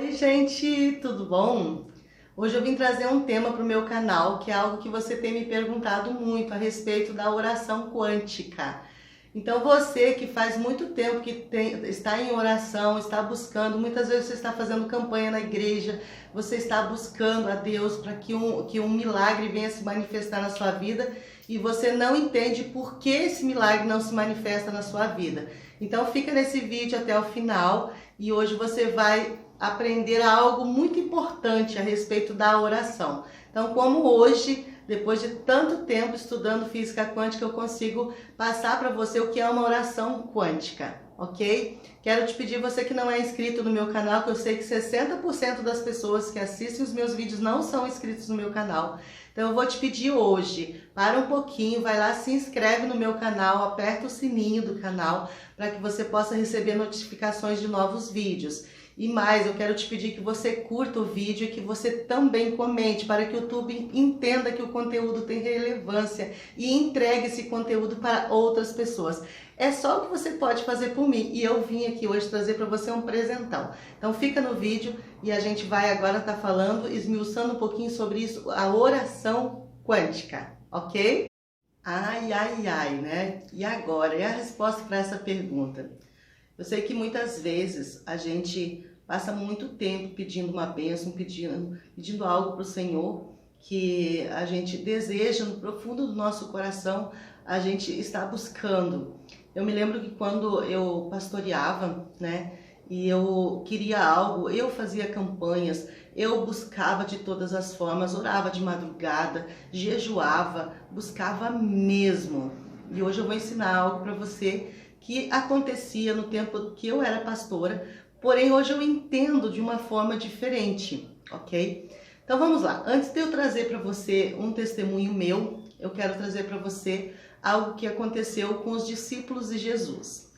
Oi, gente, tudo bom? Hoje eu vim trazer um tema para o meu canal, que é algo que você tem me perguntado muito a respeito da oração quântica. Então você que faz muito tempo que está em oração, está buscando, muitas vezes você está fazendo campanha na igreja, você está buscando a Deus para que um milagre venha se manifestar na sua vida e você não entende por que esse milagre não se manifesta na sua vida. Então fica nesse vídeo até o final e hoje você vai aprender algo muito importante a respeito da oração. Então, como hoje, depois de tanto tempo estudando física quântica, eu consigo passar para você o que é uma oração quântica, ok? Quero te pedir, você que não é inscrito no meu canal, que eu sei que 60% das pessoas que assistem os meus vídeos não são inscritos no meu canal. Então eu vou te pedir hoje, para um pouquinho, vai lá, se inscreve no meu canal, aperta o sininho do canal, para que você possa receber notificações de novos vídeos. E mais, eu quero te pedir que você curta o vídeo e que você também comente para que o YouTube entenda que o conteúdo tem relevância e entregue esse conteúdo para outras pessoas. É só o que você pode fazer por mim e eu vim aqui hoje trazer para você um presentão. Então fica no vídeo e a gente vai agora estar falando, esmiuçando um pouquinho sobre isso, a oração quântica, ok? Ai, ai, ai, né? E agora? E a resposta para essa pergunta? Eu sei que muitas vezes a gente passa muito tempo pedindo uma bênção, pedindo algo para o Senhor que a gente deseja no profundo do nosso coração, a gente está buscando. Eu me lembro que quando eu pastoreava, né, e eu queria algo, eu fazia campanhas, eu buscava de todas as formas, orava de madrugada, jejuava, buscava mesmo. E hoje eu vou ensinar algo para você que acontecia no tempo que eu era pastora, porém hoje eu entendo de uma forma diferente, ok? Então vamos lá, antes de eu trazer para você um testemunho meu, eu quero trazer para você algo que aconteceu com os discípulos de Jesus.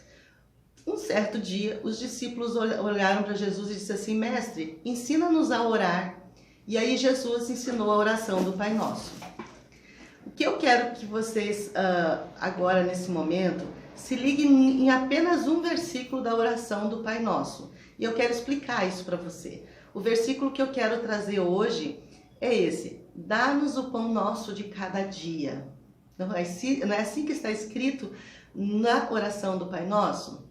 Um certo dia, os discípulos olharam para Jesus e disseram assim: mestre, ensina-nos a orar. E aí Jesus ensinou a oração do Pai Nosso. O que eu quero que vocês, agora nesse momento, se liguem em apenas um versículo da oração do Pai Nosso. E eu quero explicar isso para você. O versículo que eu quero trazer hoje é esse: dá-nos o pão nosso de cada dia. Não é assim que está escrito na oração do Pai Nosso?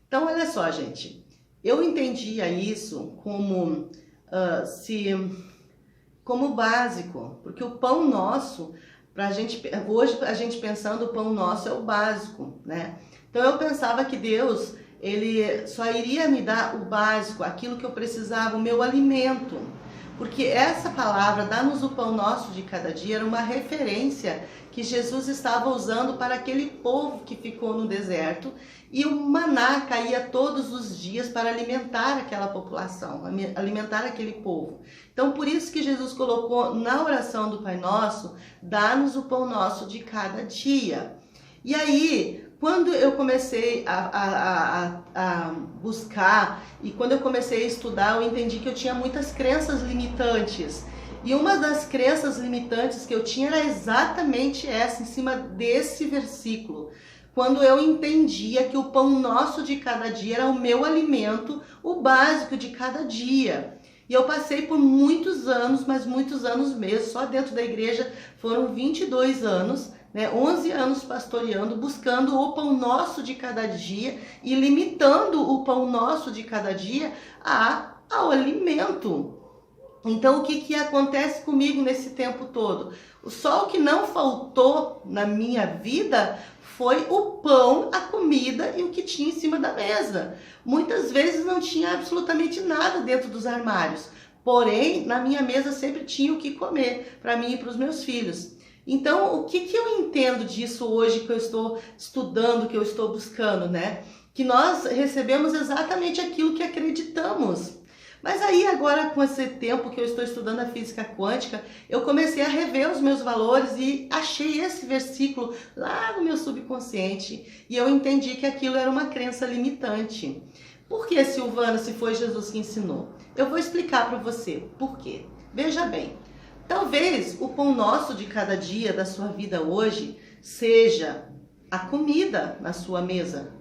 Então, olha só, gente. Eu entendia isso como básico, porque o pão nosso, hoje a gente pensando, o pão nosso é o básico, né? Então eu pensava que Deus, ele só iria me dar o básico, aquilo que eu precisava, o meu alimento. Porque essa palavra, dá-nos o pão nosso de cada dia, era uma referência que Jesus estava usando para aquele povo que ficou no deserto, e o maná caía todos os dias para alimentar aquela população, alimentar aquele povo. Então por isso que Jesus colocou na oração do Pai Nosso, dá-nos o pão nosso de cada dia. E aí, quando eu comecei a buscar e quando eu comecei a estudar, eu entendi que eu tinha muitas crenças limitantes. E uma das crenças limitantes que eu tinha era exatamente essa, em cima desse versículo. Quando eu entendia que o pão nosso de cada dia era o meu alimento, o básico de cada dia. E eu passei por muitos anos, mas muitos anos mesmo, só dentro da igreja foram 22 anos, né, 11 anos pastoreando, buscando o pão nosso de cada dia e limitando o pão nosso de cada dia ao alimento. Então o que acontece comigo nesse tempo todo? Só o que não faltou na minha vida foi o pão, a comida e o que tinha em cima da mesa. Muitas vezes não tinha absolutamente nada dentro dos armários, porém na minha mesa sempre tinha o que comer para mim e para os meus filhos. Então, o que eu entendo disso hoje que eu estou estudando, que eu estou buscando, né? Que nós recebemos exatamente aquilo que acreditamos. Mas aí agora, com esse tempo que eu estou estudando a física quântica, eu comecei a rever os meus valores e achei esse versículo lá no meu subconsciente. E eu entendi que aquilo era uma crença limitante. Por que, Silvana, se foi Jesus que ensinou? Eu vou explicar para você por quê. Veja bem. Talvez o pão nosso de cada dia da sua vida hoje seja a comida na sua mesa.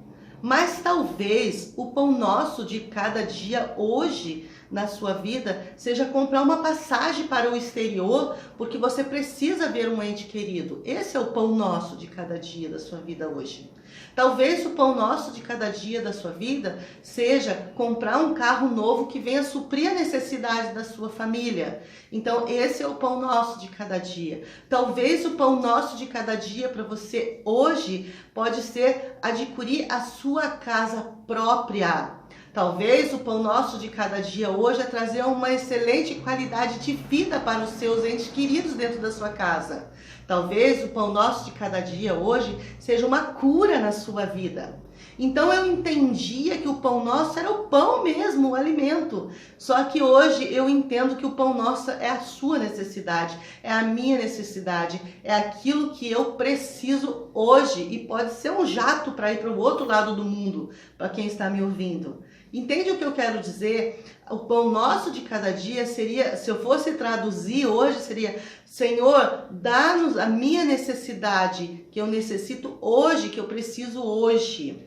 Mas talvez o pão nosso de cada dia hoje na sua vida seja comprar uma passagem para o exterior, porque você precisa ver um ente querido. Esse é o pão nosso de cada dia da sua vida hoje. Talvez o pão nosso de cada dia da sua vida seja comprar um carro novo que venha suprir a necessidade da sua família. Então, esse é o pão nosso de cada dia. Talvez o pão nosso de cada dia para você hoje pode ser adquirir a sua casa própria. Talvez o pão nosso de cada dia hoje é trazer uma excelente qualidade de vida para os seus entes queridos dentro da sua casa. Talvez o pão nosso de cada dia hoje seja uma cura na sua vida. Então eu entendia que o pão nosso era o pão mesmo, o alimento. Só que hoje eu entendo que o pão nosso é a sua necessidade, é a minha necessidade, é aquilo que eu preciso hoje. E pode ser um jato para ir para o outro lado do mundo, para quem está me ouvindo. Entende o que eu quero dizer? O pão nosso de cada dia seria, se eu fosse traduzir hoje, seria: Senhor, dá-nos a minha necessidade, que eu necessito hoje, que eu preciso hoje.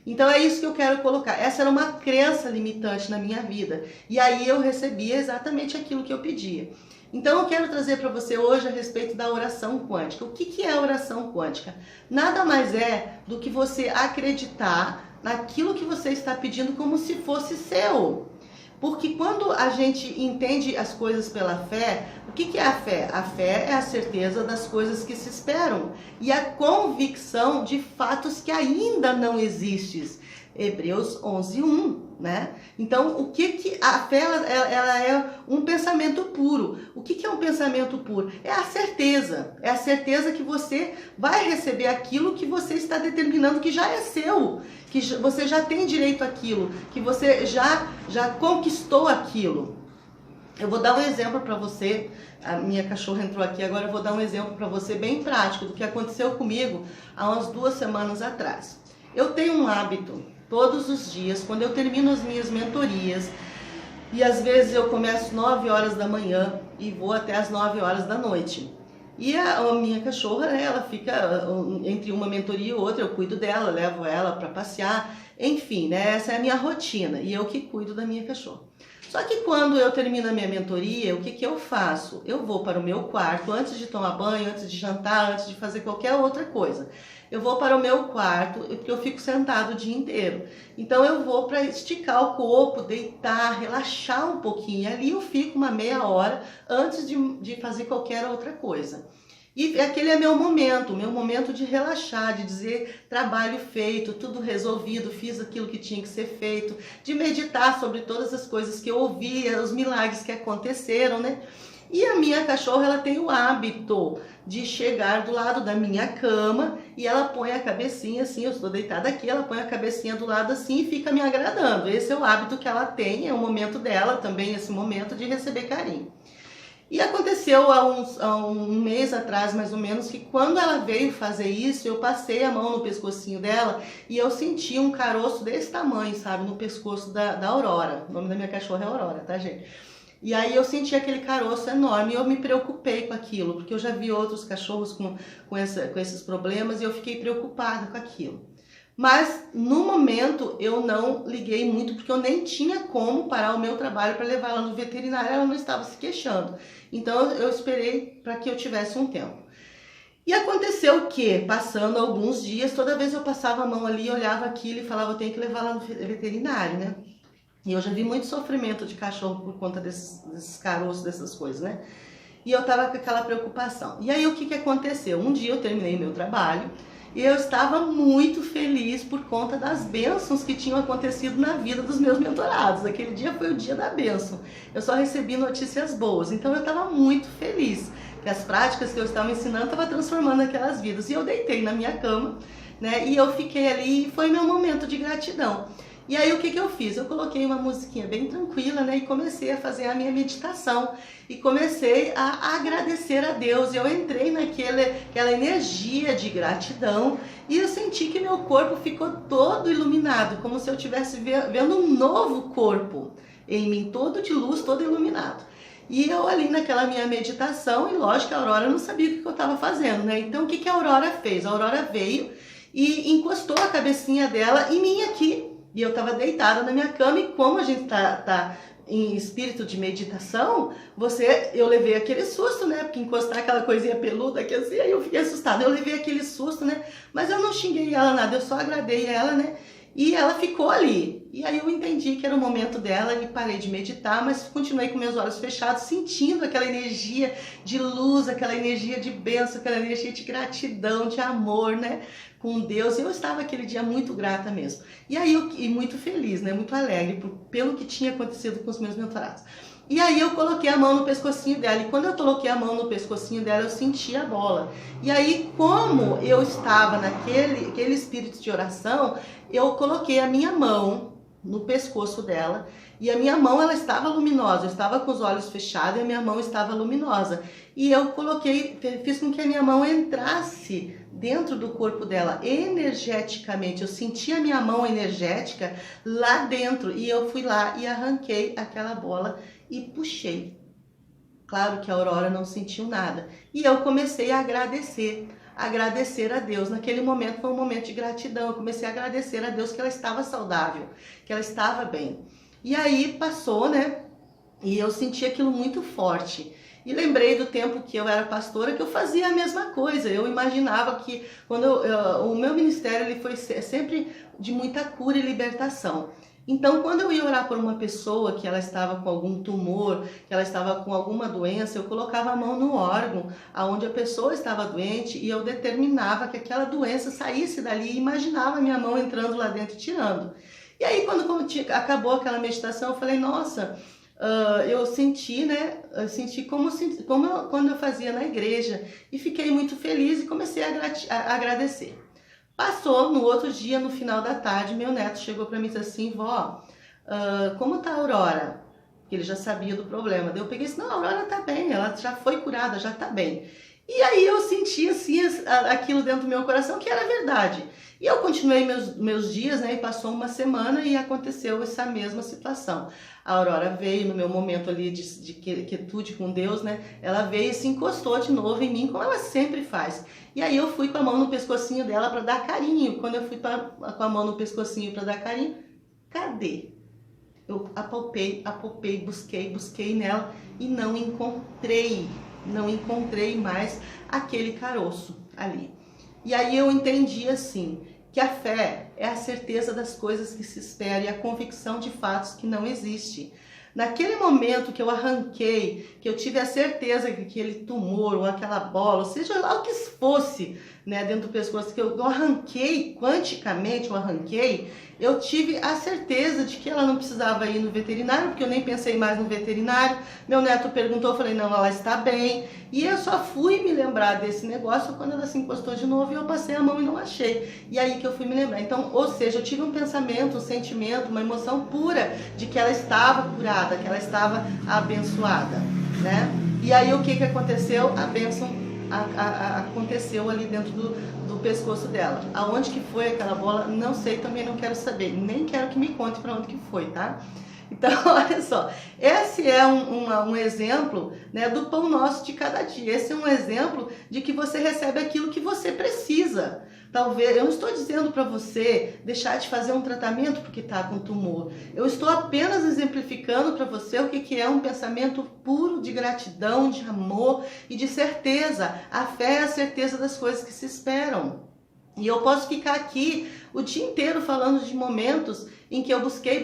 Então é isso que eu quero colocar. Essa era uma crença limitante na minha vida. E aí eu recebia exatamente aquilo que eu pedia. Então eu quero trazer para você hoje a respeito da oração quântica. O que é a oração quântica? Nada mais é do que você acreditar naquilo que você está pedindo como se fosse seu. Porque quando a gente entende as coisas pela fé, o que é a fé? A fé é a certeza das coisas que se esperam e a convicção de fatos que ainda não existem. Hebreus 11:1, né? Então, o que a fé ela é um pensamento puro. O que é um pensamento puro? É a certeza que você vai receber aquilo que você está determinando que já é seu, que você já tem direito àquilo, que você já conquistou aquilo. Eu vou dar um exemplo para você. A minha cachorra entrou aqui, agora eu vou dar um exemplo para você bem prático do que aconteceu comigo há umas 2 semanas atrás. Eu tenho um hábito, todos os dias, quando eu termino as minhas mentorias, e às vezes eu começo 9 horas da manhã e vou até as 9 horas da noite. E a minha cachorra, né, ela fica entre uma mentoria e outra, eu cuido dela, levo ela para passear, enfim, né, essa é a minha rotina e eu que cuido da minha cachorra. Só que quando eu termino a minha mentoria, o que eu faço? Eu vou para o meu quarto, antes de tomar banho, antes de jantar, antes de fazer qualquer outra coisa. Eu vou para o meu quarto, porque eu fico sentado o dia inteiro. Então eu vou para esticar o corpo, deitar, relaxar um pouquinho. E ali eu fico uma meia hora antes de fazer qualquer outra coisa. E aquele é meu momento de relaxar, de dizer trabalho feito, tudo resolvido, fiz aquilo que tinha que ser feito, de meditar sobre todas as coisas que eu ouvi, os milagres que aconteceram, né? E a minha cachorra, ela tem o hábito de chegar do lado da minha cama e ela põe a cabecinha assim, eu estou deitada aqui, ela põe a cabecinha do lado assim e fica me agradando. Esse é o hábito que ela tem, é o momento dela também, esse momento de receber carinho. E aconteceu há um mês atrás, mais ou menos, que quando ela veio fazer isso, eu passei a mão no pescocinho dela e eu senti um caroço desse tamanho, sabe, no pescoço da Aurora. O nome da minha cachorra é Aurora, tá, gente? E aí eu senti aquele caroço enorme e eu me preocupei com aquilo, porque eu já vi outros cachorros com esses problemas e eu fiquei preocupada com aquilo. Mas no momento eu não liguei muito, porque eu nem tinha como parar o meu trabalho para levar ela no veterinário, ela não estava se queixando. Então eu esperei para que eu tivesse um tempo. E aconteceu que, passando alguns dias, toda vez eu passava a mão ali, olhava aquilo e falava, eu tenho que levar ela no veterinário, né? E eu já vi muito sofrimento de cachorro por conta desses caroços, dessas coisas, né? E eu tava com aquela preocupação. E aí o que aconteceu? Um dia eu terminei meu trabalho e eu estava muito feliz por conta das bênçãos que tinham acontecido na vida dos meus mentorados. Aquele dia foi o dia da bênção. Eu só recebi notícias boas, então eu estava muito feliz que as práticas que eu estava ensinando estavam transformando aquelas vidas. E eu deitei na minha cama, né? E eu fiquei ali e foi meu momento de gratidão. E aí o que eu fiz? Eu coloquei uma musiquinha bem tranquila, né? E comecei a fazer a minha meditação. E comecei a agradecer a Deus. Eu entrei naquela energia de gratidão. E eu senti que meu corpo ficou todo iluminado. Como se eu estivesse vendo um novo corpo em mim. Todo de luz, todo iluminado. E eu ali naquela minha meditação. E lógico, a Aurora não sabia o que eu estava fazendo, né? Então o que a Aurora fez? A Aurora veio e encostou a cabecinha dela em mim aqui. E eu estava deitada na minha cama e como a gente tá em espírito de meditação, eu levei aquele susto, né? Porque encostar aquela coisinha peluda aqui assim, aí eu fiquei assustada. Eu levei aquele susto, né? Mas eu não xinguei ela nada, eu só agradei ela, né? E ela ficou ali. E aí eu entendi que era o momento dela e parei de meditar, mas continuei com meus olhos fechados, sentindo aquela energia de luz, aquela energia de bênção, aquela energia de gratidão, de amor, né? Com Deus. Eu estava aquele dia muito grata mesmo. E aí e muito feliz, né? Muito alegre pelo que tinha acontecido com os meus mentorados. E aí eu coloquei a mão no pescocinho dela, e quando eu coloquei a mão no pescocinho dela, eu senti a bola. E aí, como eu estava naquele espírito de oração, eu coloquei a minha mão no pescoço dela, e a minha mão, ela estava luminosa, eu estava com os olhos fechados e a minha mão estava luminosa. E eu fiz com que a minha mão entrasse dentro do corpo dela, energeticamente. Eu senti a minha mão energética lá dentro, e eu fui lá e arranquei aquela bola e puxei. Claro que a Aurora não sentiu nada. E eu comecei a agradecer a Deus. Naquele momento foi um momento de gratidão. Eu comecei a agradecer a Deus que ela estava saudável, que ela estava bem. E aí passou, né? E eu senti aquilo muito forte. E lembrei do tempo que eu era pastora, que eu fazia a mesma coisa. Eu imaginava que o meu ministério ele foi sempre de muita cura e libertação. Então, quando eu ia orar por uma pessoa que ela estava com algum tumor, que ela estava com alguma doença, eu colocava a mão no órgão onde a pessoa estava doente e eu determinava que aquela doença saísse dali e imaginava a minha mão entrando lá dentro e tirando. E aí, quando acabou aquela meditação, eu falei, nossa, eu senti, né? Eu senti como quando eu fazia na igreja e fiquei muito feliz e comecei a agradecer. Passou, no outro dia, no final da tarde, meu neto chegou para mim e disse assim, vó, como tá a Aurora? Porque ele já sabia do problema. Daí eu peguei e disse, não, a Aurora tá bem, ela já foi curada, já tá bem. E aí eu senti assim, aquilo dentro do meu coração, que era verdade. E eu continuei meus dias, né, e passou uma semana e aconteceu essa mesma situação. A Aurora veio no meu momento ali de quietude com Deus, né, ela veio e se encostou de novo em mim, como ela sempre faz. E aí eu fui com a mão no pescocinho dela para dar carinho. Quando eu fui com a mão no pescocinho para dar carinho, cadê? Eu apalpei, busquei nela e não encontrei mais aquele caroço ali. E aí eu entendi assim, que a fé é a certeza das coisas que se espera e a convicção de fatos que não existe. Naquele momento que eu arranquei, que eu tive a certeza que aquele tumor ou aquela bola, ou seja lá o que fosse, né, dentro do pescoço, que eu arranquei, quanticamente eu tive a certeza de que ela não precisava ir no veterinário, porque eu nem pensei mais no veterinário. Meu neto perguntou, eu falei, não, ela está bem. E eu só fui me lembrar desse negócio quando ela se encostou de novo e eu passei a mão e não achei. E aí que eu fui me lembrar. Então, ou seja, eu tive um pensamento, um sentimento, uma emoção pura de que ela estava curada, que ela estava abençoada, né? E aí o que aconteceu? A bênção aconteceu ali dentro do pescoço dela. Aonde que foi aquela bola? Não sei, também não quero saber. Nem quero que me conte para onde que foi, tá? Então, olha só, esse é um exemplo, né, do pão nosso de cada dia. Esse é um exemplo de que você recebe aquilo que você precisa. Talvez, eu não estou dizendo para você deixar de fazer um tratamento porque está com tumor. Eu estou apenas exemplificando para você o que é um pensamento puro de gratidão, de amor e de certeza. A fé é a certeza das coisas que se esperam. E eu posso ficar aqui o dia inteiro falando de momentos em que eu busquei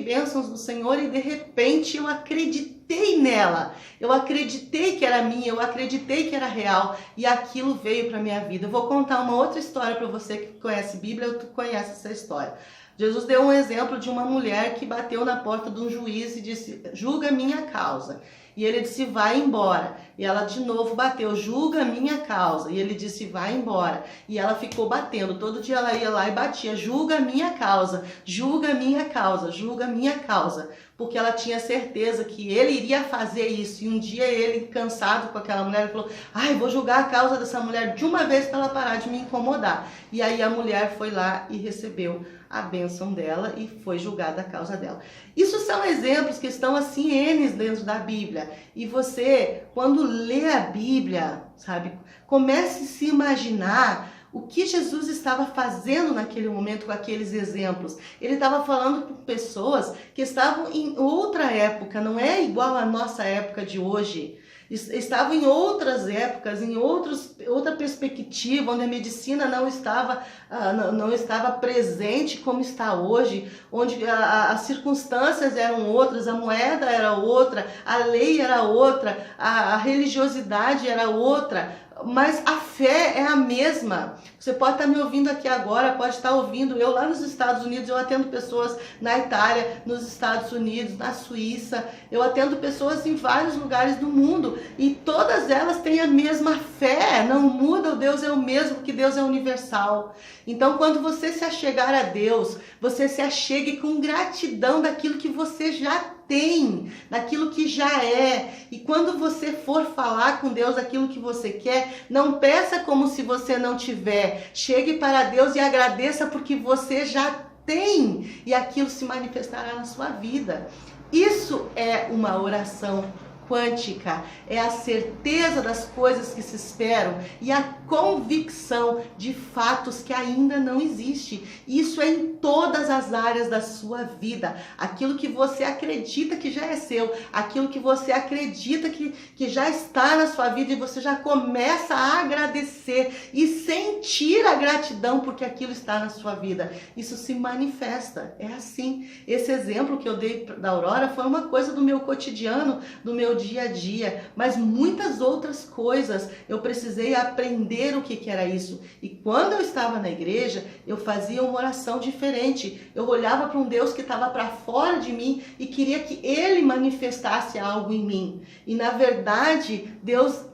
bênçãos do Senhor e de repente eu acreditei nela. Eu acreditei que era minha, eu acreditei que era real e aquilo veio para minha vida. Eu vou contar uma outra história para você que conhece Bíblia, ou tu conhece essa história. Jesus deu um exemplo de uma mulher que bateu na porta de um juiz e disse, julga minha causa. E ele disse, vai embora. E ela de novo bateu, julga a minha causa. E ele disse, vai embora. E ela ficou batendo. Todo dia ela ia lá e batia, julga a minha causa, julga a minha causa, julga a minha causa. Porque ela tinha certeza que ele iria fazer isso. E um dia ele, cansado com aquela mulher, falou, ai, vou julgar a causa dessa mulher de uma vez para ela parar de me incomodar. E aí a mulher foi lá e recebeu a bênção dela e foi julgada a causa dela. Isso são exemplos que estão assim N dentro da Bíblia. E você, quando lê a Bíblia, sabe, comece a se imaginar O que Jesus estava fazendo naquele momento com aqueles exemplos? Ele estava falando com pessoas que estavam em outra época, não é igual à nossa época de hoje. Estavam em outras épocas, em outra perspectiva, onde a medicina não estava presente como está hoje, onde as circunstâncias eram outras, a moeda era outra, a lei era outra, a religiosidade era outra. Mas a fé é a mesma. Você pode estar me ouvindo aqui agora, pode estar ouvindo eu lá nos Estados Unidos, eu atendo pessoas na Itália, nos Estados Unidos, na Suíça, eu atendo pessoas em vários lugares do mundo e todas elas têm a mesma fé, não muda, o Deus é o mesmo, porque Deus é universal. Então, quando você se achegar a Deus, você se achegue com gratidão daquilo que você já tem, daquilo que já é. E quando você for falar com Deus aquilo que você quer, não peça como se você não tiver. Chegue para Deus e agradeça porque você já tem e aquilo se manifestará na sua vida. Isso é uma oração quântica, é a certeza das coisas que se esperam e a convicção de fatos que ainda não existem. Isso é em todas as áreas da sua vida. Aquilo que você acredita que já é seu, aquilo que você acredita que já está na sua vida e você já começa a agradecer e sentir a gratidão porque aquilo está na sua vida. Isso se manifesta, é assim. Esse exemplo que eu dei da Aurora foi uma coisa do meu cotidiano, do meu dia a dia, mas muitas outras coisas eu precisei aprender o que era isso. E quando eu estava na igreja, eu fazia uma oração diferente. Eu olhava para um Deus que estava para fora de mim e queria que Ele manifestasse algo em mim. E na verdade, Deus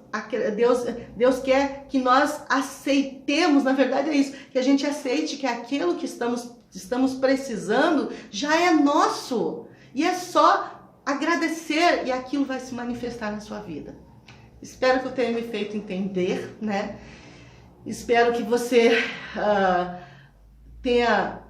quer que nós aceitemos, na verdade é isso, que a gente aceite que aquilo que estamos precisando já é nosso. E é só agradecer e aquilo vai se manifestar na sua vida. Espero que eu tenha me feito entender, né? Espero que você tenha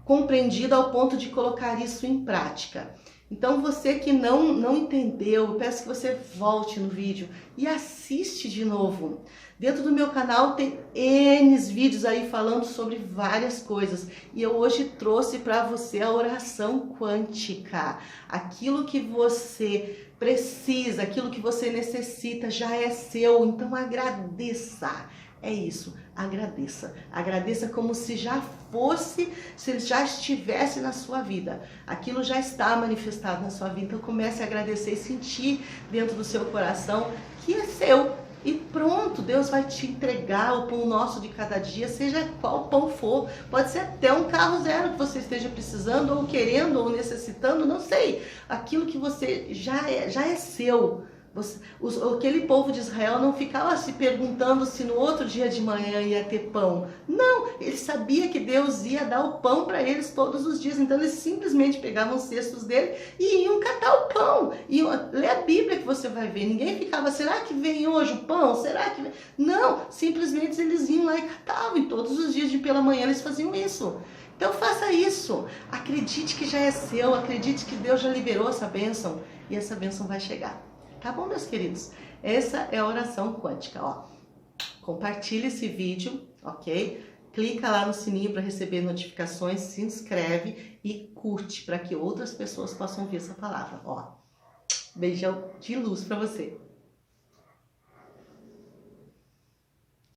compreendido ao ponto de colocar isso em prática. Então você que não entendeu, eu peço que você volte no vídeo e assiste de novo. Dentro do meu canal tem N vídeos aí falando sobre várias coisas. E eu hoje trouxe para você a oração quântica. Aquilo que você precisa, aquilo que você necessita já é seu. Então agradeça. É isso, agradeça. Agradeça como se já fosse, se já estivesse na sua vida. Aquilo já está manifestado na sua vida. Então comece a agradecer e sentir dentro do seu coração que é seu. E pronto, Deus vai te entregar o pão nosso de cada dia, seja qual pão for. Pode ser até um carro zero que você esteja precisando, ou querendo, ou necessitando, não sei. Aquilo que você já é seu. Aquele povo de Israel não ficava se perguntando se no outro dia de manhã ia ter pão. Não, ele sabia que Deus ia dar o pão para eles todos os dias. Então eles simplesmente pegavam os cestos dele e iam catar o pão. Lê a Bíblia que você vai ver. Ninguém ficava, será que vem hoje o pão? Será que vem? Não, simplesmente eles iam lá e catavam. E todos os dias de pela manhã eles faziam isso. Então faça isso. Acredite que já é seu. Acredite que Deus já liberou essa bênção. E essa bênção vai chegar. Tá bom, meus queridos? Essa é a oração quântica, ó. Compartilhe esse vídeo, ok? Clica lá no sininho para receber notificações, se inscreve e curte para que outras pessoas possam ver essa palavra, ó. Beijão de luz para você.